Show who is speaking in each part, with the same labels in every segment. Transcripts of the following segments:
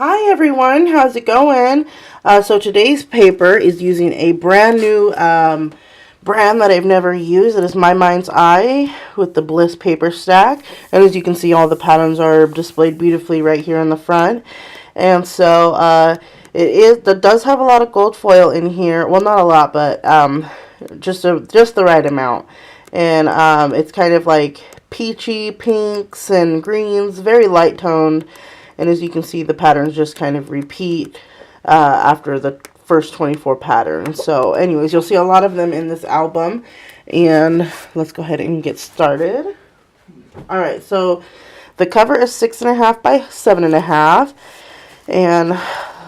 Speaker 1: Hi everyone, how's it going? So today's paper is using a brand new brand that I've never used. It is My Mind's Eye with the Bliss paper stack. And as you can see, all the patterns are displayed beautifully right here in the front. And so it does have a lot of gold foil in here. Well, not a lot, but just the right amount. And it's kind of like peachy pinks and greens, very light toned. And as you can see, the patterns just kind of repeat after the first 24 patterns. So anyways, you'll see a lot of them in this album. And let's go ahead and get started. Alright, so the cover is 6.5 by 7.5. And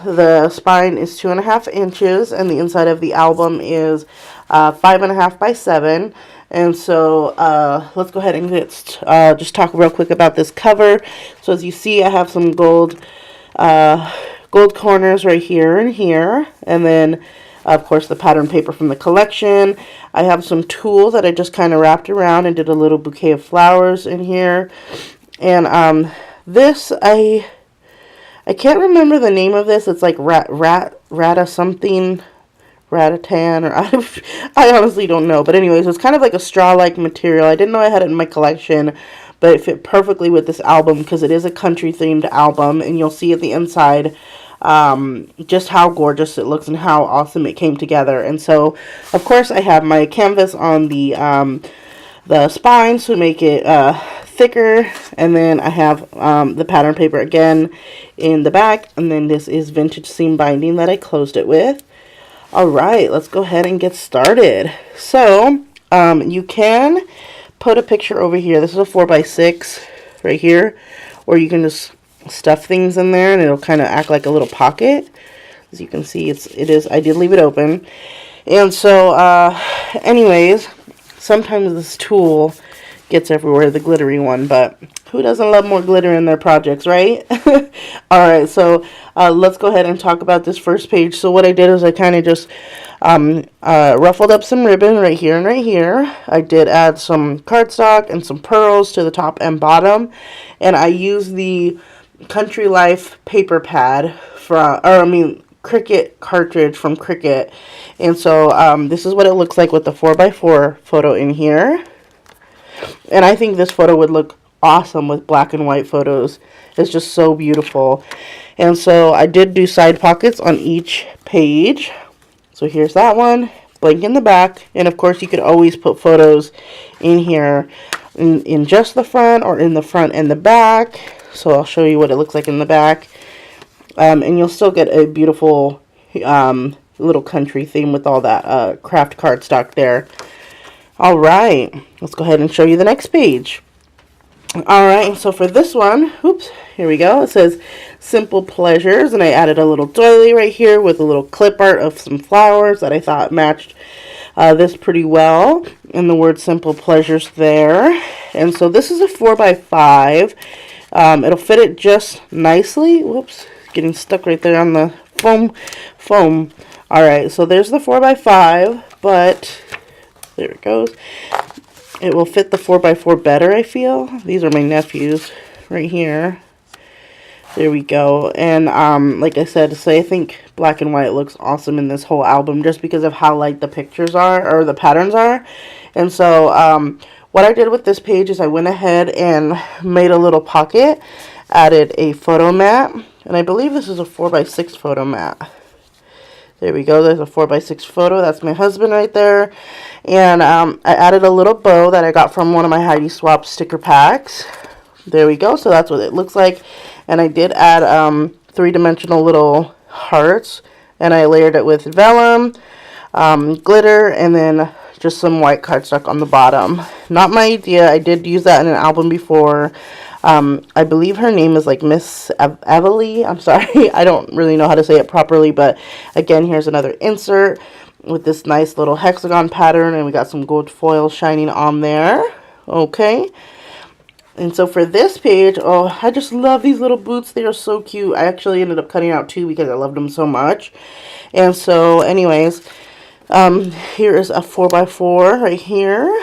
Speaker 1: the spine is 2.5 inches. And the inside of the album is 5.5 by 7. And so let's go ahead and just talk real quick about this cover. So as you see, I have some gold corners right here and here. And then, of course, the pattern paper from the collection. I have some tulle that I just kind of wrapped around and did a little bouquet of flowers in here. And this, I can't remember the name of this. It's like rata something. Ratatan, or I honestly don't know. But anyways, it's kind of like a straw-like material. I didn't know I had it in my collection, but it fit perfectly with this album because it is a country-themed album, and you'll see at the inside just how gorgeous it looks and how awesome it came together. And so, of course, I have my canvas on the spine to make it thicker, and then I have the pattern paper again in the back, and then this is vintage seam binding that I closed it with. Alright, let's go ahead and get started. So, you can put a picture over here. This is a 4x6 right here. Or you can just stuff things in there and it'll kind of act like a little pocket. As you can see, I did leave it open. And so, anyways, sometimes this tulle gets everywhere, the glittery one, but who doesn't love more glitter in their projects, right? Alright, so let's go ahead and talk about this first page. So what I did is I kind of just ruffled up some ribbon right here and right here. I did add some cardstock and some pearls to the top and bottom, and I used the Country Life paper pad Cricut cartridge from Cricut. And so this is what it looks like with the 4x4 photo in here. And I think this photo would look awesome with black and white photos. It's just so beautiful. And so I did do side pockets on each page. So here's that one, blank in the back. And of course you could always put photos in here in just the front or in the front and the back. So I'll show you what it looks like in the back. And you'll still get a beautiful little country theme with all that craft cardstock there. Alright, let's go ahead and show you the next page. Alright, so for this one, here we go. It says Simple Pleasures, and I added a little doily right here with a little clip art of some flowers that I thought matched this pretty well. And the word Simple Pleasures there. And so this is a 4x5. It'll fit it just nicely. Whoops, getting stuck right there on the foam. Alright, so there's the 4x5, but there it goes. It will fit the 4x4 better, I feel. These are my nephews right here. There we go. And like I said, I think black and white looks awesome in this whole album just because of how light the pictures are, or the patterns are. And so what I did with this page is I went ahead and made a little pocket, added a photo mat, and I believe this is a 4x6 photo mat. There we go. There's a 4x6 photo. That's my husband right there. And I added a little bow that I got from one of my Heidi Swap sticker packs. There we go. So that's what it looks like. And I did add three-dimensional little hearts. And I layered it with vellum, glitter, and then just some white cardstock on the bottom. Not my idea. I did use that in an album before. I believe her name is like Miss Everly. I'm sorry, I don't really know how to say it properly, but again, here's another insert with this nice little hexagon pattern, and we got some gold foil shining on there. Okay, and so for this page, oh, I just love these little boots. They are so cute. I actually ended up cutting out two because I loved them so much. And so anyways, here is a 4x4 right here.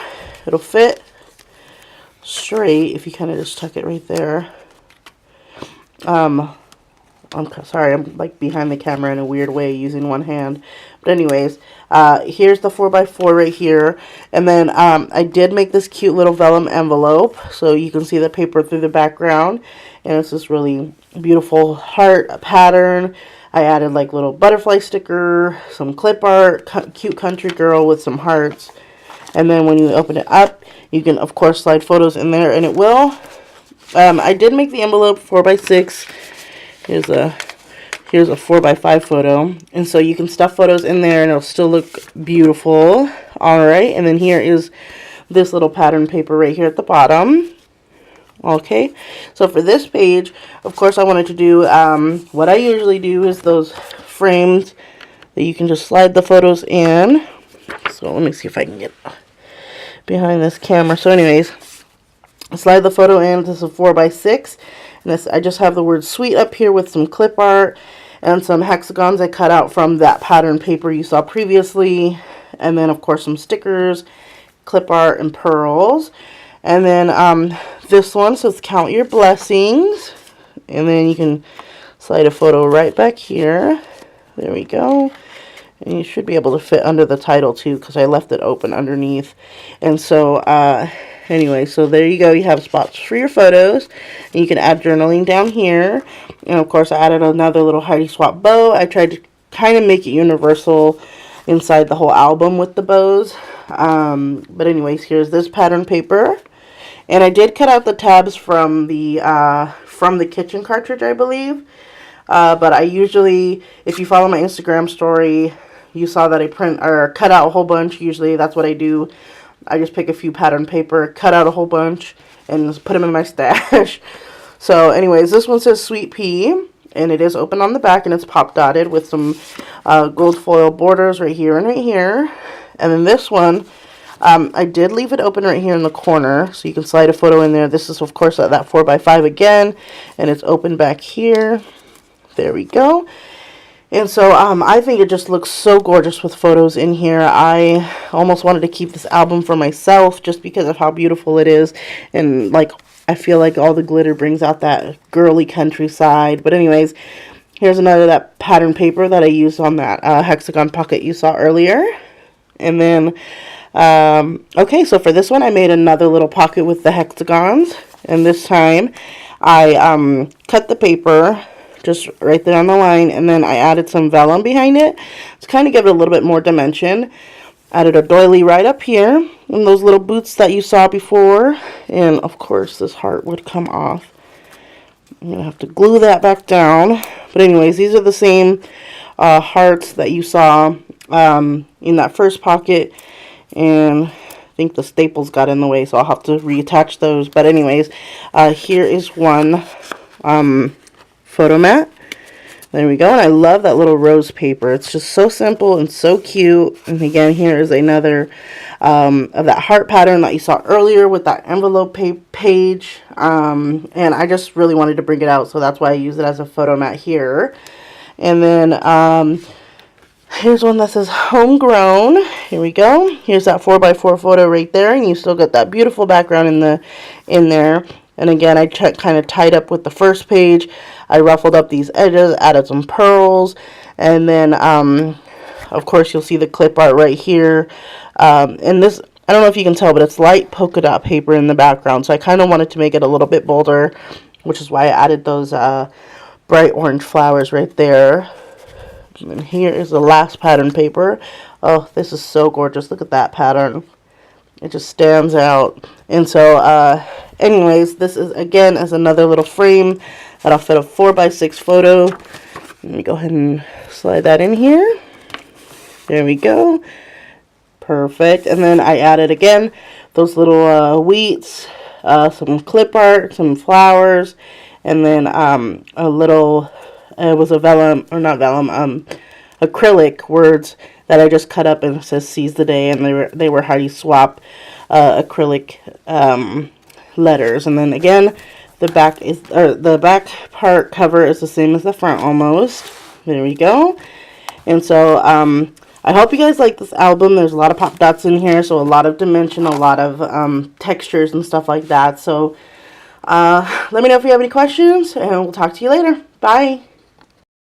Speaker 1: It'll fit straight if you kind of just tuck it right there. I'm sorry, I'm like behind the camera in a weird way using one hand. But anyways, here's the 4x4 right here. And then I did make this cute little vellum envelope, so you can see the paper through the background. And it's this really beautiful heart pattern. I added like little butterfly sticker, some clip art, cute country girl with some hearts. And then when you open it up, you can of course slide photos in there, and it will. I did make the envelope 4x6. Here's a 4x5 photo, and so you can stuff photos in there and it'll still look beautiful. Alright, and then here is this little pattern paper right here at the bottom. Okay, so for this page, of course, I wanted to do what I usually do is those frames that you can just slide the photos in. So let me see if I can get behind this camera. So anyways, slide the photo in. This is a 4x6, and this, I just have the word sweet up here with some clip art and some hexagons I cut out from that pattern paper you saw previously, and then of course some stickers, clip art, and pearls. And then this one says count your blessings, and then you can slide a photo right back here. There we go. And you should be able to fit under the title too, because I left it open underneath. And so anyway, so there you go. You have spots for your photos, and you can add journaling down here. And of course I added another little Heidi Swap bow. I tried to kind of make it universal inside the whole album with the bows. But anyways, here's this pattern paper. And I did cut out the tabs from the kitchen cartridge, I believe. But I usually, if you follow my Instagram story, you saw that I print or cut out a whole bunch. Usually that's what I do. I just pick a few pattern paper, cut out a whole bunch, and just put them in my stash. So anyways, this one says Sweet Pea, and it is open on the back, and it's pop dotted with some gold foil borders right here and right here. And then this one, I did leave it open right here in the corner, so you can slide a photo in there. This is, of course, that 4x5 again, and it's open back here. There we go. And so I think it just looks so gorgeous with photos in here. I almost wanted to keep this album for myself just because of how beautiful it is. And, like, I feel like all the glitter brings out that girly countryside. But anyways, here's another that pattern paper that I used on that hexagon pocket you saw earlier. And then okay, so for this one I made another little pocket with the hexagons, and this time I cut the paper just right there on the line, and then I added some vellum behind it to kind of give it a little bit more dimension. Added a doily right up here, and those little boots that you saw before, and of course this heart would come off. I'm gonna have to glue that back down, but anyways, these are the same hearts that you saw in that first pocket, and I think the staples got in the way, so I'll have to reattach those. But anyways, here is one photo mat. There we go. And I love that little rose paper. It's just so simple and so cute. And again, here is another of that heart pattern that you saw earlier with that envelope page. And I just really wanted to bring it out, so that's why I use it as a photo mat here. And then here's one that says homegrown. Here we go. Here's that 4x4 photo right there, and you still get that beautiful background in there. And again, I kind of tied up with the first page. I ruffled up these edges, added some pearls, and then of course you'll see the clip art right here. And this, I don't know if you can tell, but it's light polka dot paper in the background, so I kind of wanted to make it a little bit bolder, which is why I added those bright orange flowers right there. And here is the last pattern paper. Oh, this is so gorgeous. Look at that pattern. It just stands out. And so anyways, this is again as another little frame that'll fit a 4x6 photo. Let me go ahead and slide that in here. There we go. Perfect. And then I added again those little wheats, some clip art, some flowers, and then a little, it was a vellum, or not vellum, acrylic words that I just cut up, and it says seize the day, and they were Heidi Swap acrylic letters. And then again, the back part cover is the same as the front almost. There we go. And so I hope you guys like this album. There's a lot of pop dots in here, so a lot of dimension, a lot of textures and stuff like that. So let me know if you have any questions, and we'll talk to you later. Bye.